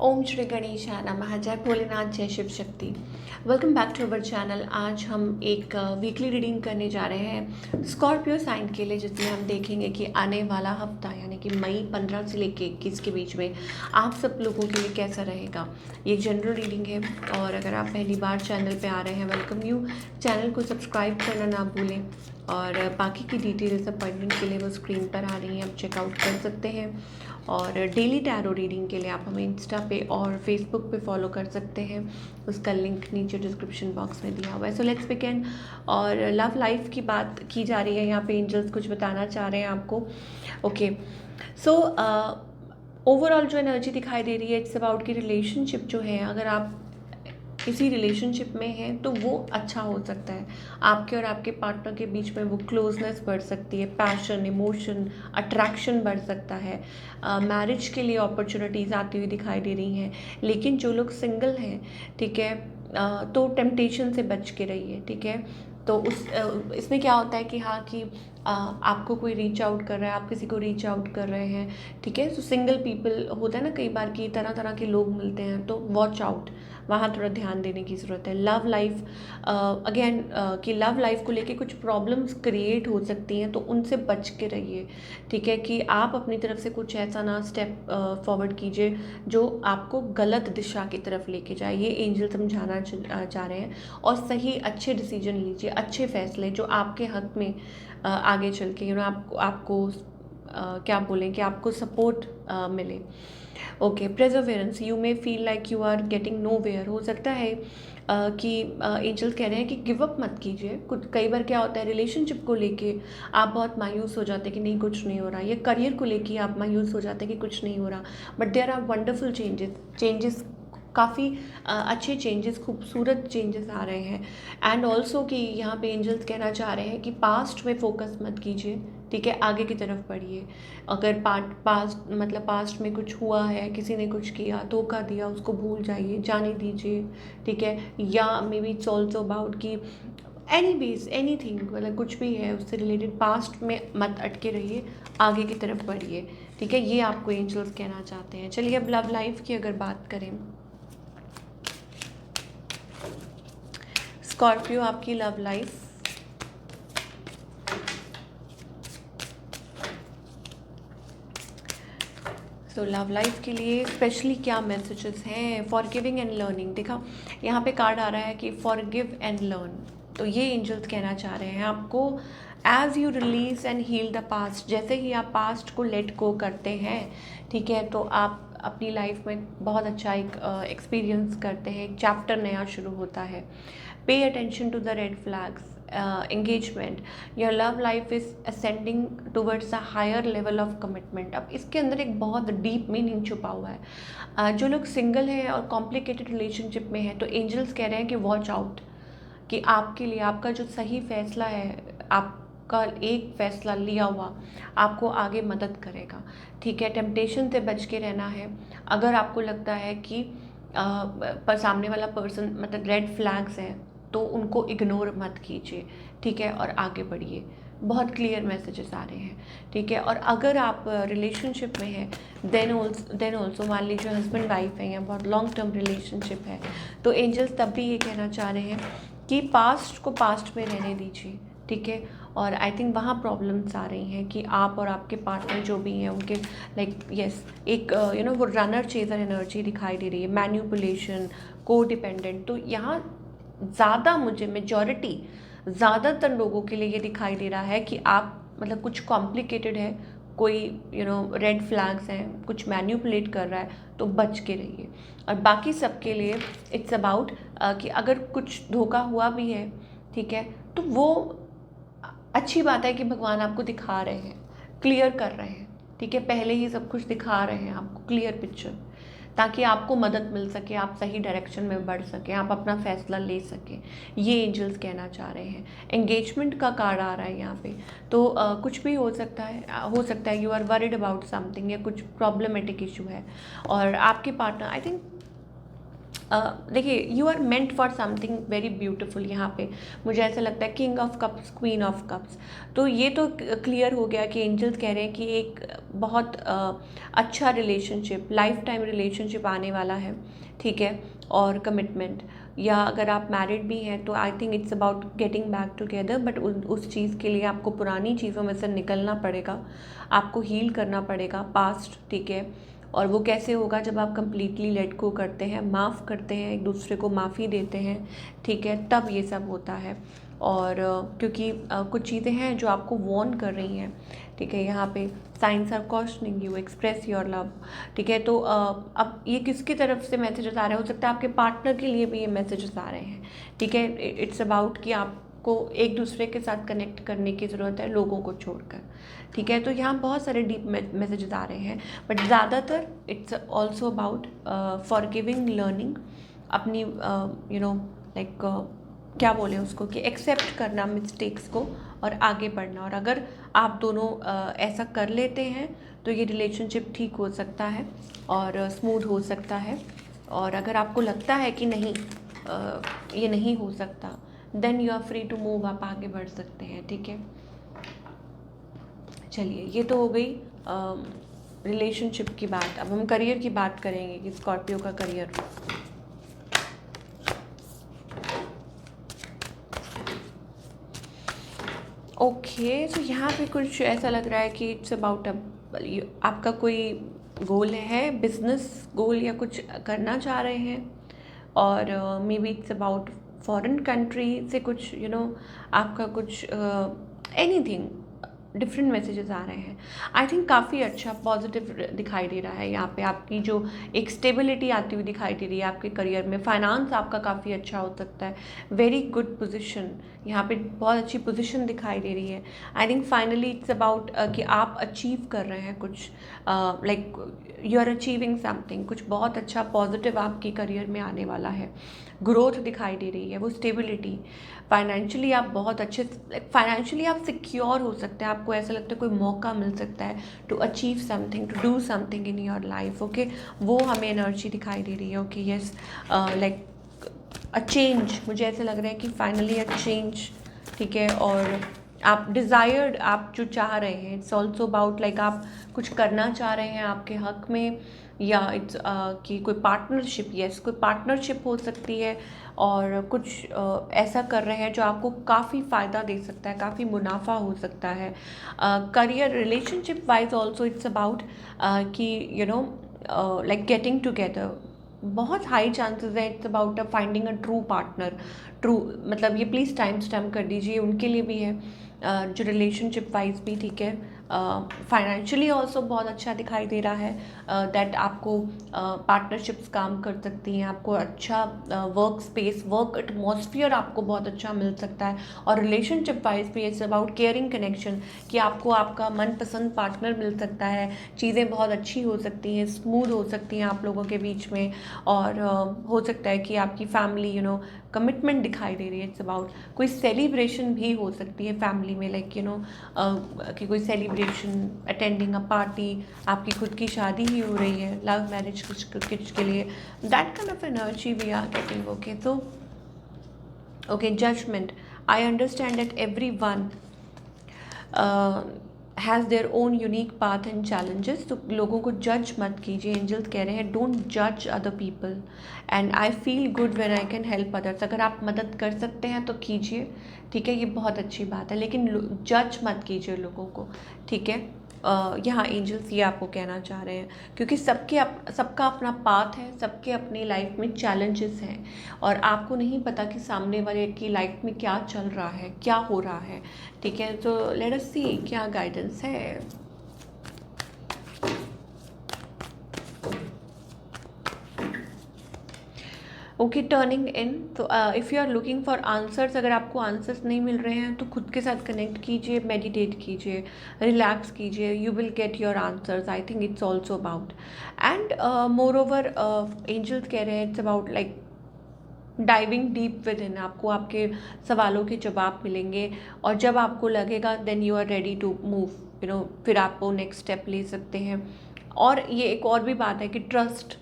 ओम श्री गणेशाय नमः। जय भोलेनाथ, जय Shiv Shakti. Welcome back to our channel. आज हम एक वीकली रीडिंग करने जा रहे हैं स्कॉर्पियो साइन के लिए, जिसमें हम देखेंगे कि आने वाला हफ्ता यानी कि मई 15 से लेकर 21 के बीच में आप सब लोगों के लिए कैसा रहेगा। ये जनरल रीडिंग है और अगर आप पहली बार चैनल पे आ रहे हैं, वेलकम यू। चैनल को सब्सक्राइब करना ना भूलें और बाकी की डिटेल्स अपॉइंटमेंट के लिए वो स्क्रीन पर आ रही हैं, आप चेकआउट कर सकते हैं। और डेली टैरो रीडिंग के लिए आप हमें इंस्टा पे और फेसबुक पे फॉलो कर सकते हैं, उसका लिंक नीचे डिस्क्रिप्शन बॉक्स में दिया हुआ है। So let's begin. और लव लाइफ की बात की जा रही है यहाँ पे, एंजल्स कुछ बताना चाह रहे हैं आपको। ओके, सो ओवरऑल जो एनर्जी दिखाई दे रही है, इट्स अबाउट की रिलेशनशिप जो है, अगर आप किसी रिलेशनशिप में हैं तो वो अच्छा हो सकता है। आपके और आपके पार्टनर के बीच में वो क्लोजनेस बढ़ सकती है, पैशन, इमोशन, अट्रैक्शन बढ़ सकता है। मैरिज के लिए अपॉर्चुनिटीज़ आती हुई दिखाई दे रही हैं। लेकिन जो लोग सिंगल हैं, ठीक है, तो टेम्पटेशन से बच के रहिए, ठीक है। तो इसमें क्या होता है कि हाँ कि आपको कोई रीच आउट कर रहा है, आप किसी को रीच आउट कर रहे हैं, ठीक है। सो सिंगल पीपल होता है ना, कई बार की तरह तरह के लोग मिलते हैं, तो वॉच आउट, वहाँ थोड़ा ध्यान देने की ज़रूरत है। लव लाइफ अगेन कि लव लाइफ को लेके कुछ प्रॉब्लम्स क्रिएट हो सकती हैं, तो उनसे बच के रहिए, ठीक है। कि आप अपनी तरफ से कुछ ऐसा ना स्टेप फॉरवर्ड कीजिए जो आपको गलत दिशा की तरफ लेके जाए, ये एंजल समझाना चाह रहे हैं। और सही अच्छे डिसीजन लीजिए, अच्छे फैसले जो आपके हक में आगे चल के आपको क्या बोलें कि आपको सपोर्ट मिले। Okay, perseverance, you may feel like you are getting nowhere. हो सकता है कि एंजल्स कह रहे हैं कि गिव अप मत कीजिए। कुछ कई बार क्या होता है, रिलेशनशिप को लेके आप बहुत मायूस हो जाते हैं कि नहीं कुछ नहीं हो रहा, या करियर को लेके आप मायूस हो जाते हैं कि कुछ नहीं हो रहा। But there are wonderful changes, काफ़ी अच्छे चेंजेस, खूबसूरत चेंजेस आ रहे हैं। एंड ऑल्सो कि यहाँ पे एंजल्स कहना चाह रहे हैं कि पास्ट में फोकस मत कीजिए, ठीक है, आगे की तरफ बढ़िए। अगर पास्ट में कुछ हुआ है, किसी ने कुछ किया, धोखा दिया, उसको भूल जाइए, जाने दीजिए, ठीक है। या may be it's also about कि एनी बेस एनीथिंग, मतलब कुछ भी है उससे रिलेटेड, पास्ट में मत अटके रहिए, आगे की तरफ बढ़िए, ठीक है। ये आपको एंजल्स कहना चाहते हैं। चलिए अब लव लाइफ की अगर बात करें, स्कॉर्पियो आपकी लव लाइफ, तो लव लाइफ के लिए स्पेशली क्या मैसेजेस हैं। फॉरगिविंग एंड लर्निंग, देखा यहाँ पे कार्ड आ रहा है कि फॉरगिव एंड लर्न। तो ये एंजल्स कहना चाह रहे हैं आपको, as you release and heal the past, जैसे ही आप पास्ट को लेट गो करते हैं, ठीक है, तो आप अपनी लाइफ में बहुत अच्छा एक एक्सपीरियंस करते हैं, एक चैप्टर नया शुरू होता है। Pay attention to the red flags, engagement, your love life is ascending towards a higher level of commitment। अब इसके अंदर एक बहुत डीप मीनिंग छुपा हुआ है। जो लोग सिंगल हैं और कॉम्प्लिकेटेड रिलेशनशिप में हैं, तो एंजल्स कह रहे हैं कि वॉच आउट, कि आपके लिए आपका जो सही फैसला है, आपका एक फैसला लिया हुआ आपको आगे मदद करेगा, ठीक है। टेम्पटेशन से बच के रहना है। अगर आपको लगता है कि पर सामने वाला पर्सन मतलब रेड फ्लैग्स हैं, तो उनको इग्नोर मत कीजिए, ठीक है, और आगे बढ़िए। बहुत क्लियर मैसेजेस आ रहे हैं, ठीक है। और अगर आप रिलेशनशिप में हैं, देन ऑल्सो मान लीजिए हस्बैंड वाइफ है या बहुत लॉन्ग टर्म रिलेशनशिप है, तो एंजल्स तब भी ये कहना चाह रहे हैं कि पास्ट को पास्ट में रहने दीजिए, ठीक है। और आई थिंक वहाँ प्रॉब्लम्स आ रही हैं कि आप और आपके पार्टनर जो भी हैं उनके लाइक यस एक वो रनर चेजर एनर्जी दिखाई दे रही है, मैन्युपुलेशन, को डिपेंडेंट। तो यहाँ ज़्यादा मुझे मेजॉरिटी ज़्यादातर लोगों के लिए ये दिखाई दे रहा है कि आप मतलब कुछ कॉम्प्लिकेटेड है, कोई रेड फ्लैग्स हैं, कुछ मैन्युपुलेट कर रहा है, तो बच के रहिए। और बाकी सबके लिए इट्स अबाउट कि अगर कुछ धोखा हुआ भी है, ठीक है, तो वो अच्छी बात है कि भगवान आपको दिखा रहे हैं, क्लियर कर रहे हैं, ठीक है। पहले ही सब कुछ दिखा रहे हैं आपको, क्लियर पिक्चर, ताकि आपको मदद मिल सके, आप सही डायरेक्शन में बढ़ सकें, आप अपना फैसला ले सकें। ये एंजल्स कहना चाह रहे हैं। एंगेजमेंट का कार्ड आ रहा है यहाँ पे, तो कुछ भी हो सकता है you are worried about something, या कुछ प्रॉब्लमेटिक इशू है और आपके पार्टनर आई थिंक देखिए, you are meant for something very beautiful. यहाँ पे मुझे ऐसा लगता है king of cups, queen of cups. तो ये तो क्लियर हो गया कि एंजल्स कह रहे हैं कि एक बहुत अच्छा रिलेशनशिप, लाइफ टाइम रिलेशनशिप आने वाला है, ठीक है। और कमिटमेंट, या अगर आप मैरिड भी हैं तो आई think it's about getting back together, but उस चीज़ के लिए आपको पुरानी चीज़ों में से निकलना पड़ेगा, आपको हील करना पड़ेगा पास्ट, ठीक है। और वो कैसे होगा? जब आप कंप्लीटली लेट गो करते हैं, माफ़ करते हैं, एक दूसरे को माफ़ी देते हैं, ठीक है, तब ये सब होता है। और क्योंकि कुछ चीज़ें हैं जो आपको वॉर्न कर रही हैं, ठीक है। यहाँ पे signs are cautioning you express your love, ठीक है। तो अब ये किसकी तरफ से मैसेजेस आ रहे हैं? हो सकता है आपके पार्टनर के लिए भी ये मैसेजेस आ रहे हैं, ठीक है। इट्स अबाउट कि आपको एक दूसरे के साथ कनेक्ट करने की ज़रूरत है, लोगों को छोड़कर, ठीक है। तो यहाँ बहुत सारे डीप मैसेजेस आ रहे हैं, बट ज़्यादातर it's also about forgiving, learning, अपनी लाइक क्या बोले उसको, कि एक्सेप्ट करना मिस्टेक्स को और आगे बढ़ना। और अगर आप दोनों ऐसा कर लेते हैं तो ये रिलेशनशिप ठीक हो सकता है और स्मूथ हो सकता है। और अगर आपको लगता है कि नहीं, ये नहीं हो सकता, then you are free to move, आप आगे बढ़ सकते हैं, ठीक है। चलिए, ये तो हो गई रिलेशनशिप की बात। अब हम करियर की बात करेंगे कि स्कॉर्पियो का करियर। ओके, तो यहाँ पे कुछ ऐसा लग रहा है कि इट्स अबाउट आपका कोई गोल है, बिजनेस गोल, या कुछ करना चाह रहे हैं, और may be it's about foreign country से कुछ आपका कुछ एनीथिंग, डिफरेंट मैसेजेस आ रहे हैं। आई थिंक काफ़ी अच्छा पॉजिटिव दिखाई दे रहा है यहाँ पे। आपकी जो एक स्टेबिलिटी आती हुई दिखाई दे रही है आपके करियर में, फाइनेंस आपका काफ़ी अच्छा हो सकता है, वेरी गुड पोजीशन, यहाँ पे बहुत अच्छी पोजीशन दिखाई दे रही है। I think finally it's about कि आप अचीव कर रहे हैं कुछ, like you are achieving something, कुछ बहुत अच्छा पॉजिटिव आपके करियर में आने वाला है। ग्रोथ दिखाई दे रही है, वो स्टेबिलिटी, फाइनेंशियली आप बहुत अच्छे, फाइनेंशियली आप सिक्योर हो सकते हैं। आपको ऐसा लगता है कोई मौका मिल सकता है to achieve something, to do something in your life, okay. वो हमें एनर्जी दिखाई दे रही है, okay, yes, like a change. मुझे ऐसा लग रहा है कि फाइनली अ चेंज, ठीक है। और आप डिज़ायर्ड, आप जो चाह रहे हैं, इट्स ऑल्सो अबाउट लाइक आप कुछ करना चाह रहे हैं आपके हक में, या इट्स कि कोई पार्टनरशिप, यस, कोई पार्टनरशिप हो सकती है, और कुछ ऐसा कर रहे हैं जो आपको काफ़ी फ़ायदा दे सकता है, काफ़ी मुनाफा हो सकता है। Career, relationship wise also it's about कि लाइक गेटिंग टुगेदर, बहुत हाई चांसेस है। It's about finding a true partner, true मतलब ये प्लीज़ टाइम स्टैम्प कर दीजिए, उनके लिए भी है, जो रिलेशनशिप वाइज भी, ठीक है। फाइनेंशियली ऑल्सो बहुत अच्छा दिखाई दे रहा है, दैट आपको पार्टनरशिप्स काम कर सकती हैं, आपको अच्छा वर्क स्पेस, वर्क एटमॉस्फेयर आपको बहुत अच्छा मिल सकता है। और रिलेशनशिप वाइज भी इट्स अबाउट केयरिंग कनेक्शन, कि आपको आपका मनपसंद पार्टनर मिल सकता है, चीज़ें बहुत अच्छी हो सकती हैं, स्मूथ हो सकती हैं आप लोगों के बीच में। और हो सकता है कि आपकी फैमिली कमिटमेंट दिखाई दे रही है। इट्स अबाउट कोई सेलिब्रेशन भी हो सकती है फैमिली में, लाइक कि कोई सेलिब्रेशन, अटेंडिंग अ पार्टी, आपकी खुद की शादी ही हो रही है, लव मैरिज कुछ के लिए, that kind of energy we are getting, okay. तो okay, judgement, I understand that everyone has their own unique path and challenges. तो लोगों को जज मत कीजिए, एंजल्स कह रहे हैं डोंट जज other people, and I feel good when I can help others. अगर आप मदद कर सकते हैं तो कीजिए, ठीक है, ये बहुत अच्छी बात है, लेकिन जज मत कीजिए लोगों को, ठीक है। यहाँ एंजल्स ये आपको कहना चाह रहे हैं, क्योंकि सबका अपना पाथ है, सबके अपनी लाइफ में चैलेंजेस हैं, और आपको नहीं पता कि सामने वाले की लाइफ में क्या चल रहा है, क्या हो रहा है, ठीक है। तो लेट अस सी क्या गाइडेंस है। ओके, टर्निंग इन, तो if you are looking for answers, अगर आपको आंसर्स नहीं मिल रहे हैं तो खुद के साथ कनेक्ट कीजिए, मेडिटेट कीजिए, रिलैक्स कीजिए, you will get your answers. I think it's also about, and more over angels कह रहे हैं it's about like diving deep within, आपको आपके सवालों के जवाब मिलेंगे, और जब आपको लगेगा then you are ready to move, फिर आप वो नेक्स्ट स्टेप ले सकते हैं। और ये एक और भी बात है कि ट्रस्ट,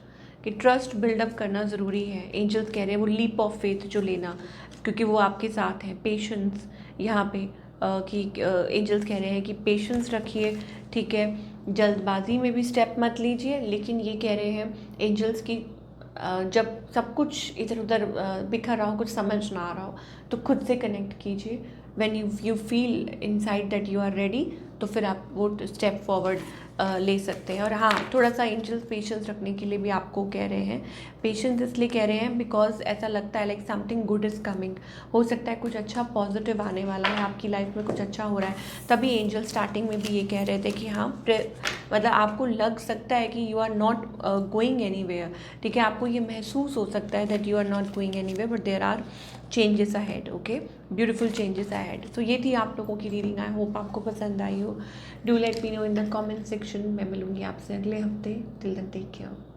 ये ट्रस्ट बिल्डअप करना ज़रूरी है। एंजल्स कह रहे हैं वो लीप ऑफ फेथ जो लेना, क्योंकि वो आपके साथ हैं। पेशेंस यहाँ पे कि एंजल्स कह रहे हैं कि पेशेंस रखिए, ठीक है। जल्दबाजी में भी स्टेप मत लीजिए, लेकिन ये कह रहे हैं एंजल्स की जब सब कुछ इधर उधर बिखर रहा हो, कुछ समझ ना आ रहा हो, तो खुद से कनेक्ट कीजिए। When you feel inside that you are ready, तो फिर आप वो स्टेप फॉरवर्ड ले सकते हैं। और हाँ, थोड़ा सा एंजल्स पेशेंस रखने के लिए भी आपको कह रहे हैं। पेशेंस इसलिए कह रहे हैं बिकॉज ऐसा लगता है like something good is coming. हो सकता है कुछ अच्छा पॉजिटिव आने वाला है, आपकी लाइफ में कुछ अच्छा हो रहा है। तभी एंजल स्टार्टिंग में भी ये कह रहे थे कि हाँ, मतलब आपको लग सकता है कि you are not going anywhere, ठीक है। आपको ये महसूस हो सकता है that you are not going anywhere, but there are changes ahead, okay, beautiful changes ahead. तो ये थी आप लोगों की रीडिंग। आई होप आपको पसंद आई हो। Do let me know in the comment section. मैं मिलूंगी आपसे अगले हफ्ते। Till then take care.